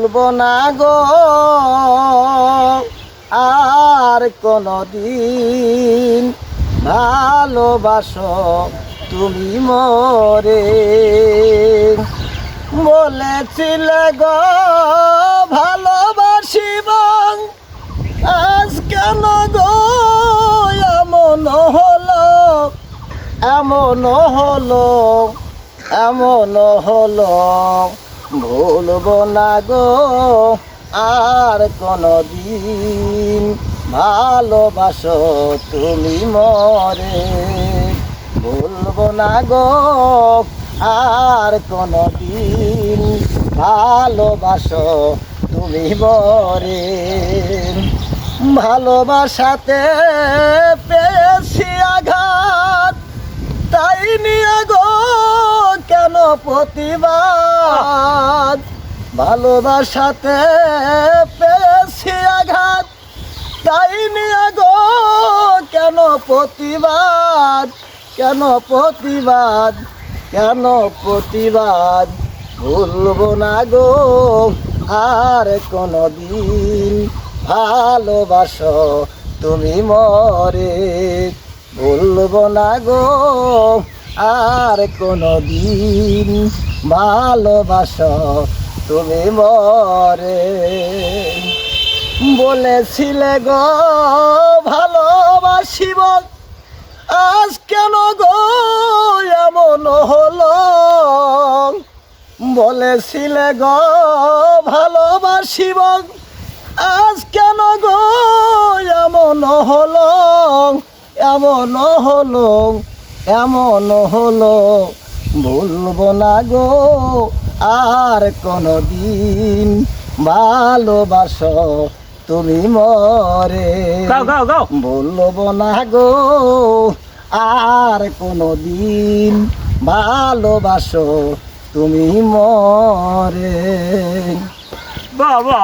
ভুলবো না গো আর কোনদিন, ভালোবাসো তুমি মরে। বলেছিলে গো ভালোবাসিব, আজ কেন গো এমন হলো, এমন হলো, এমন হলো। ভুলবো না গো আর কোনদিন, ভালোবাসো তুমি মরে। ভুলবো না গো আর কোনদিন, ভালোবাসো তুমি মরে। ভালোবাসাতে পেয়েছি আঘাত, তাই নিয়ে গো কেন প্রতিবাদ। ভালোবাসাতে পেয়েছি আঘাত, তাই নিয়ে গো কেন প্রতিবাদ, কেন প্রতিবাদ, কেন প্রতিবাদ। ভুলবো না গো আর কোনদিন, ভালোবাসো তুমি মরে। ভুলবো না গো আর কোনদিন, ভালোবাসো তুমি মরে। বলেছিলে গো ভালোবাসিব, আজ কেন গো এমন হলো। বলেছিলে গো ভালোবাসিব, আজ কেন গো এমন হলো, এমন হলো, এমন হলো। ভুলবো না গো আর কোনদিন, ভালোবাসো তুমি মরে। ভুলবো না গো আর কোনদিন, ভালোবাসো তুমি মরে। বাবা।